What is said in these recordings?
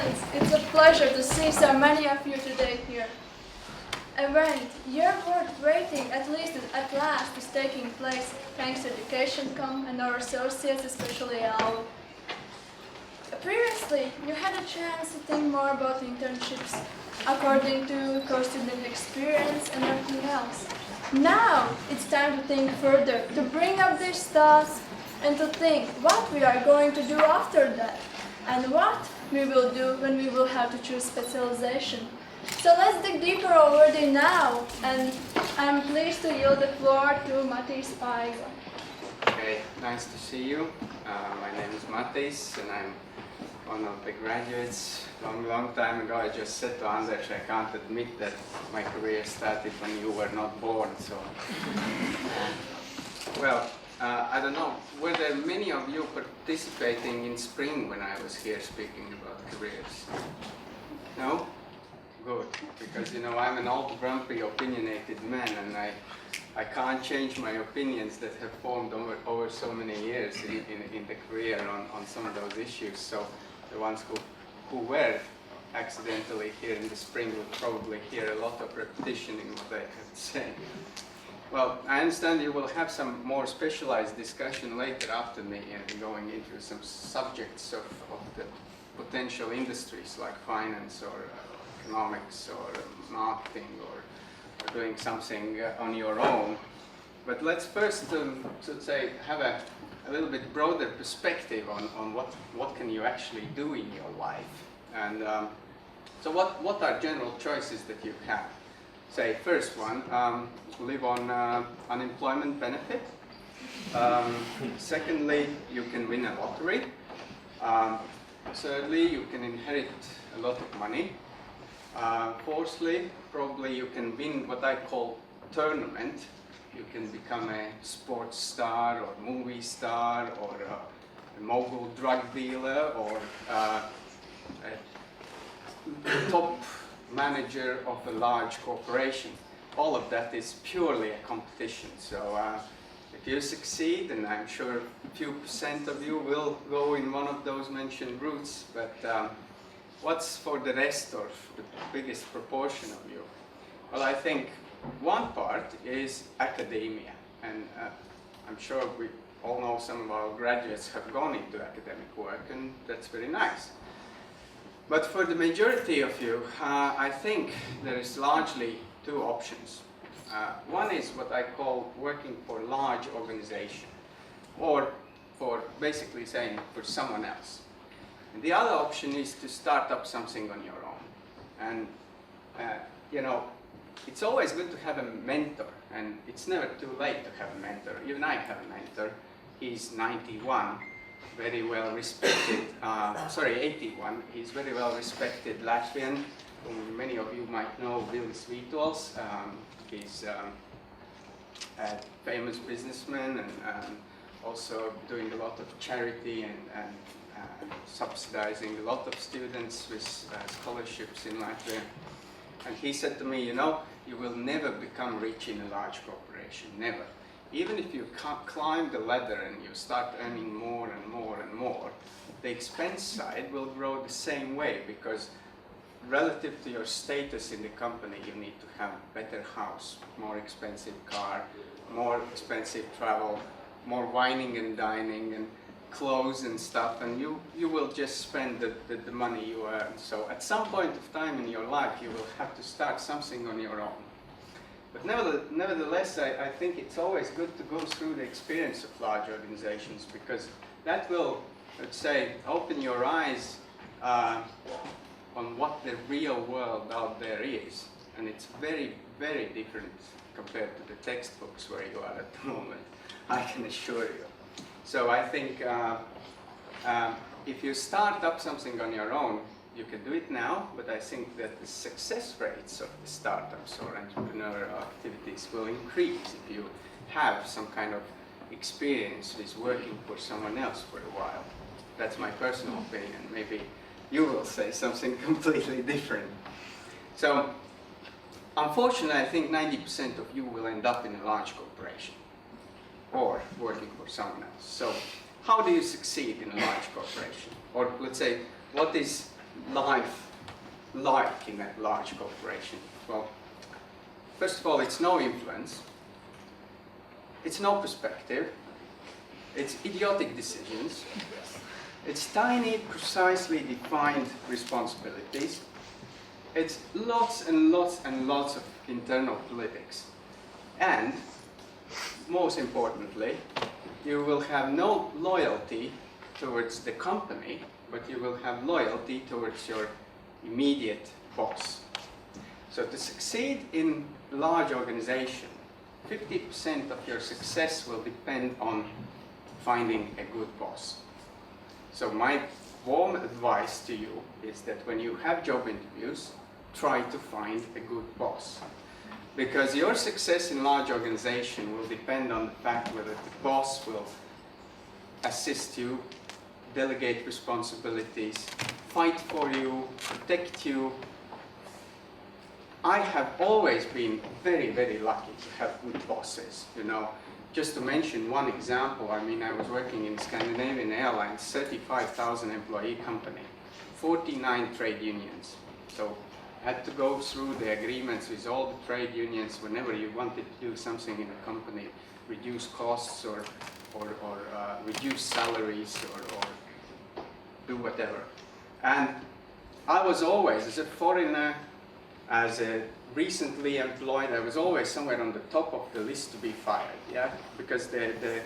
friends, it's a pleasure to see so many of you today here. Event, year worth waiting at last is taking place thanks to Education.com and our associates, especially ALU. Previously, you had a chance to think more about internships according to co-student experience and everything else. Now, it's time to think further, to bring up these thoughts and to think what we are going to do after that and what we will do when we will have to choose specialization. So let's dig deeper already now, and I'm pleased to yield the floor to Matīss Paegle. Okay, nice to see you. My name is Matīss, and I'm one of the graduates. Long time ago, I just said to Anders, I can't admit that my career started when you were not born. So, I don't know. Were there many of you participating in spring when I was here speaking about careers? No? Good, because I'm an old, grumpy, opinionated man, and I can't change my opinions that have formed over so many years in the career on some of those issues. So the ones who were accidentally here in the spring would probably hear a lot of repetition in what I have to say. Well, I understand you will have some more specialized discussion later after me and going into some subjects of the potential industries like finance or economics or marketing or doing something on your own. But let's first have a little bit broader perspective on what can you actually do in your life. And so what are general choices that you have? Say, first one, live on unemployment benefit. Secondly, you can win a lottery. Thirdly, you can inherit a lot of money. Fourthly, probably you can win what I call tournament. You can become a sports star or movie star or a mogul drug dealer or a top manager of a large corporation. All of that is purely a competition. So if you succeed, and I'm sure a few % of you will go in one of those mentioned routes, but what's for the rest, or the biggest proportion of you? Well, I think one part is academia, and I'm sure we all know some of our graduates have gone into academic work, and that's very nice. But for the majority of you, I think there is largely two options. One is what I call working for a large organization, or for basically saying for someone else. And the other option is to start up something on your own. And it's always good to have a mentor, and it's never too late to have a mentor. Even I have a mentor. He's 91. Very well respected, 81, he's very well respected Latvian, whom many of you might know, Vilis Vītols. He's a famous businessman and also doing a lot of charity and subsidizing a lot of students with scholarships in Latvia. And he said to me, you will never become rich in a large corporation, never. Even if you climb the ladder and you start earning more and more and more, the expense side will grow the same way, because relative to your status in the company, you need to have a better house, more expensive car, more expensive travel, more wining and dining and clothes and stuff, and you will just spend the money you earn. So at some point of time in your life, you will have to start something on your own. But nevertheless, I think it's always good to go through the experience of large organizations, because that will, let's say, open your eyes on what the real world out there is. And it's very, very different compared to the textbooks where you are at the moment, I can assure you. So I think if you start up something on your own, you can do it now, but I think that the success rates of the startups or entrepreneurial activities will increase if you have some kind of experience with working for someone else for a while. That's my personal opinion. Maybe you will say something completely different. So, unfortunately, I think 90% of you will end up in a large corporation or working for someone else. So, how do you succeed in a large corporation? Or let's say, what is life like in a large corporation? Well, first of all, it's no influence, it's no perspective, it's idiotic decisions, it's tiny, precisely defined responsibilities, it's lots and lots and lots of internal politics. And, most importantly, you will have no loyalty towards the company, but you will have loyalty towards your immediate boss. So to succeed in a large organization, 50% of your success will depend on finding a good boss. So my warm advice to you is that when you have job interviews, try to find a good boss. Because your success in large organization will depend on the fact whether the boss will assist you, delegate responsibilities, fight for you, protect you. I have always been very, very lucky to have good bosses, you know. Just to mention one example, I mean, I was working in Scandinavian Airlines, 35,000 employee company, 49 trade unions. So I had to go through the agreements with all the trade unions whenever you wanted to do something in a company, reduce costs or reduce salaries or do whatever. And I was always, as a foreigner, as a recently employed, I was always somewhere on the top of the list to be fired, yeah? Because the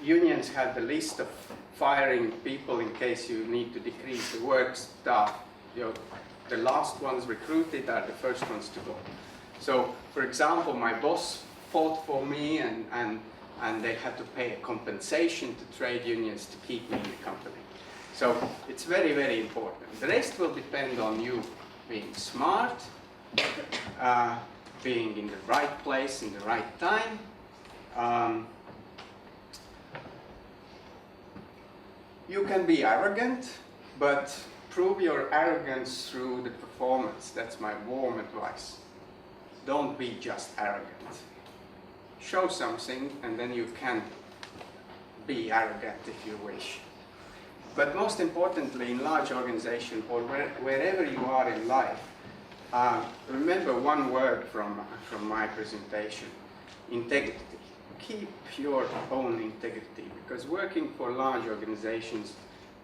unions had the list of firing people in case you need to decrease the work staff. You know, the last ones recruited are the first ones to go. So, for example, my boss fought for me and they had to pay a compensation to trade unions to keep me in the company. So it's very, very important. The rest will depend on you being smart, being in the right place in the right time. You can be arrogant, but prove your arrogance through the performance. That's my warm advice. Don't be just arrogant. Show something and then you can be arrogant if you wish. But most importantly, in large organizations or wherever you are in life, remember one word from my presentation: integrity. Keep your own integrity, because working for large organizations,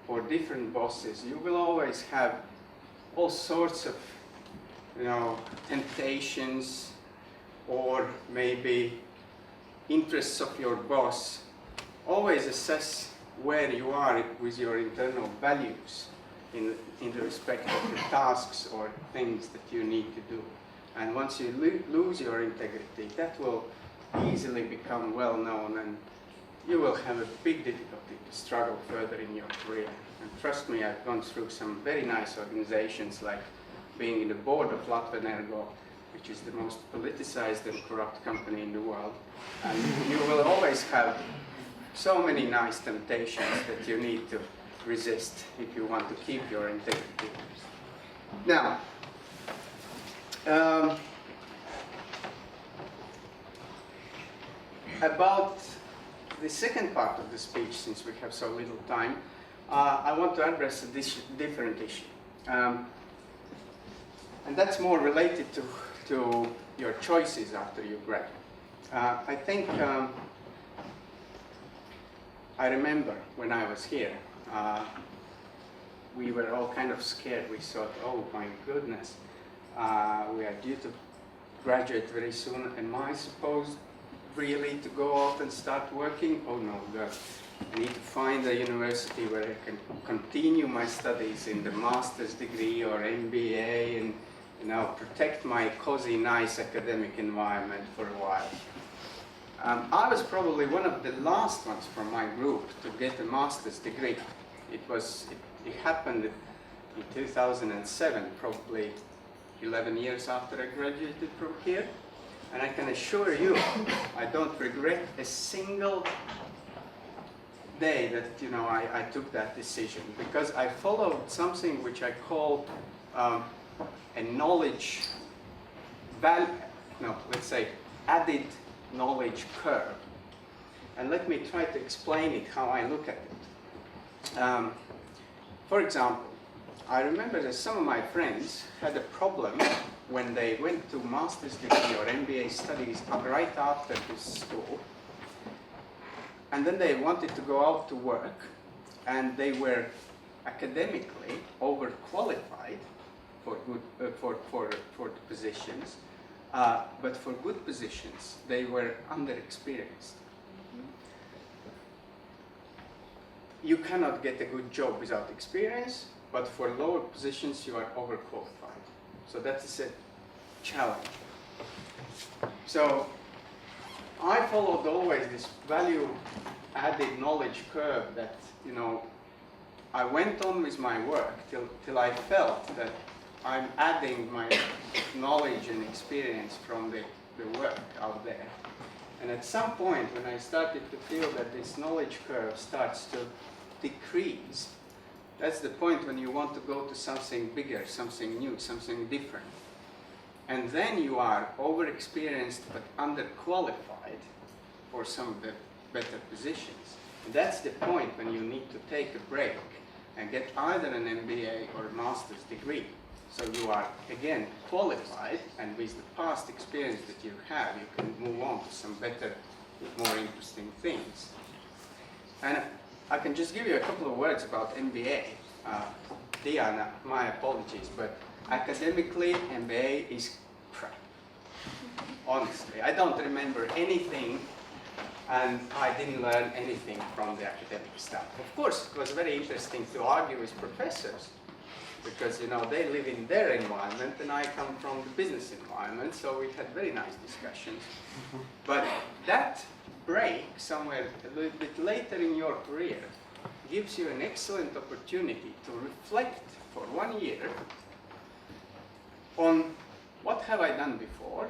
for different bosses, you will always have all sorts of, you know, temptations or maybe interests of your boss. Always assess where you are with your internal values in the respect of the tasks or things that you need to do. And once you lose your integrity, that will easily become well known and you will have a big difficulty to struggle further in your career. And trust me, I've gone through some very nice organizations, like being in the board of Latvenergo, which is the most politicized and corrupt company in the world. And you will always have so many nice temptations that you need to resist if you want to keep your integrity. Now, about the second part of the speech, since we have so little time, I want to address a different issue. And that's more related to your choices after you graduate. I think I remember when I was here, we were all kind of scared. We thought, oh my goodness, we are due to graduate very soon. Am I supposed really to go out and start working? Oh no, God. I need to find a university where I can continue my studies in the master's degree or MBA and, you know, protect my cozy, nice academic environment for a while. I was probably one of the last ones from my group to get a master's degree. It happened in 2007, probably 11 years after I graduated from here. And I can assure you, I don't regret a single day that, you know, I took that decision, because I followed something which I call a knowledge let's say added knowledge curve. And let me try to explain it, how I look at it. For example, I remember that some of my friends had a problem when they went to master's degree or MBA studies right after this school, and then they wanted to go out to work, and they were academically overqualified for the positions, but for good positions they were underexperienced. You cannot get a good job without experience, but for lower positions you are overqualified. So that is a challenge. So I followed always this value added knowledge curve that, you know, I went on with my work till I felt that I'm adding my knowledge and experience from the work out there. And at some point when I started to feel that this knowledge curve starts to decrease, that's the point when you want to go to something bigger, something new, something different. And then you are overexperienced but underqualified for some of the better positions. And that's the point when you need to take a break and get either an MBA or a master's degree. So you are, again, qualified, and with the past experience that you have, you can move on to some better, more interesting things. And I can just give you a couple of words about MBA. Diana, my apologies, but academically, MBA is crap. Honestly, I don't remember anything, and I didn't learn anything from the academic stuff. Of course, it was very interesting to argue with professors, because, you know, they live in their environment and I come from the business environment, so we had very nice discussions. But that break somewhere a little bit later in your career gives you an excellent opportunity to reflect for 1 year on what have I done before,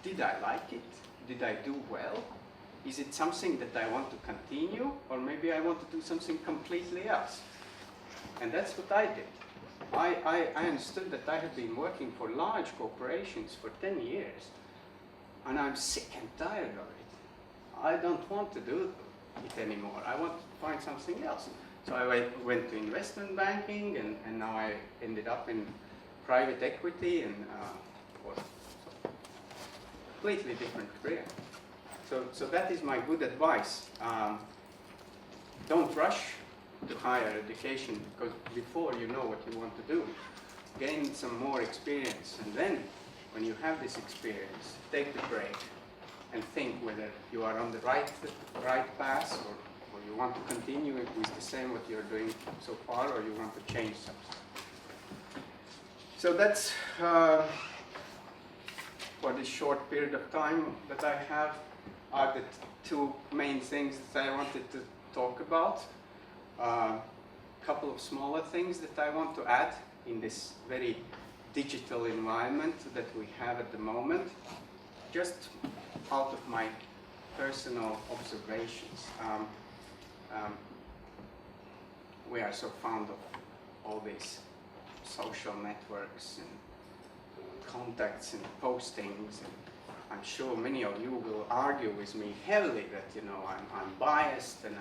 did I like it, did I do well, is it something that I want to continue, or maybe I want to do something completely else. And that's what I did. I understood that I had been working for large corporations for 10 years, and I'm sick and tired of it. I don't want to do it anymore. I want to find something else. So I went to investment banking, and now I ended up in private equity, and completely different career. So that is my good advice. Don't rush to higher education, because before you know what you want to do, gain some more experience, and then when you have this experience, take the break and think whether you are on the right path, or you want to continue with the same what you're doing so far, or you want to change something. So that's for this short period of time that I have are the two main things that I wanted to talk about. Couple of smaller things that I want to add in this very digital environment that we have at the moment, just out of my personal observations. We are so fond of all these social networks and contacts and postings, and I'm sure many of you will argue with me heavily that, you know, I'm biased and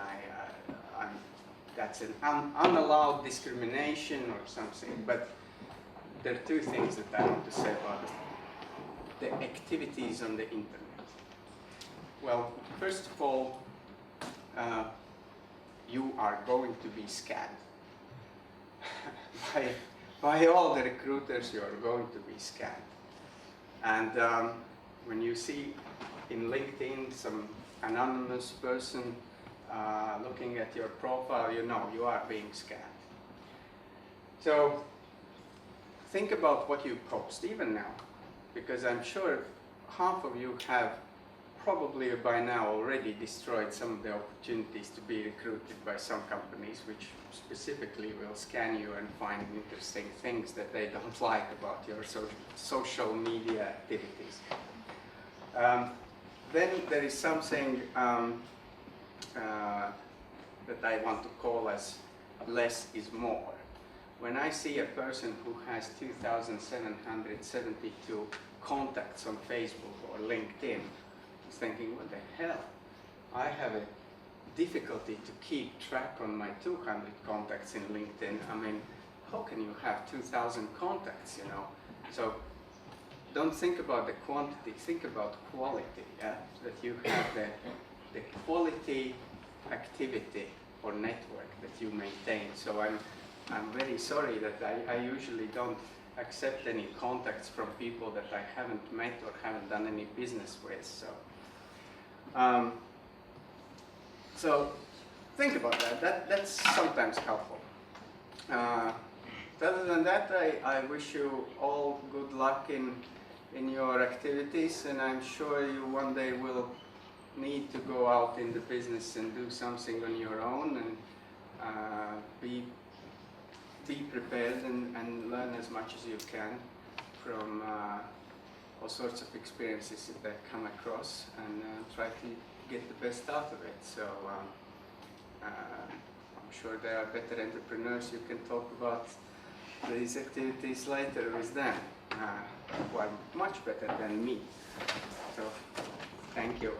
that's an unallowed discrimination or something. But there are two things that I want to say about the activities on the internet. Well, first of all, you are going to be scanned. By all the recruiters, you are going to be scanned. And when you see in LinkedIn some anonymous person looking at your profile, you know you are being scanned. So think about what you post, even now, because I'm sure half of you have probably by now already destroyed some of the opportunities to be recruited by some companies, which specifically will scan you and find interesting things that they don't like about your social media activities. Then there is something that I want to call as less is more. When I see a person who has 2,772 contacts on Facebook or LinkedIn, I'm thinking, what the hell? I have a difficulty to keep track on my 200 contacts in LinkedIn. I mean, how can you have 2,000 contacts, you know? So don't think about the quantity, think about quality, yeah? That you have the quality activity or network that you maintain. So I'm very sorry that I usually don't accept any contacts from people that I haven't met or haven't done any business with. So think about that. That's sometimes helpful. Other than that, I wish you all good luck in your activities, and I'm sure you one day will need to go out in the business and do something on your own, and be prepared and learn as much as you can from all sorts of experiences that come across, and try to get the best out of it. So I'm sure there are better entrepreneurs. You can talk about these activities later with them, who are much better than me. So thank you.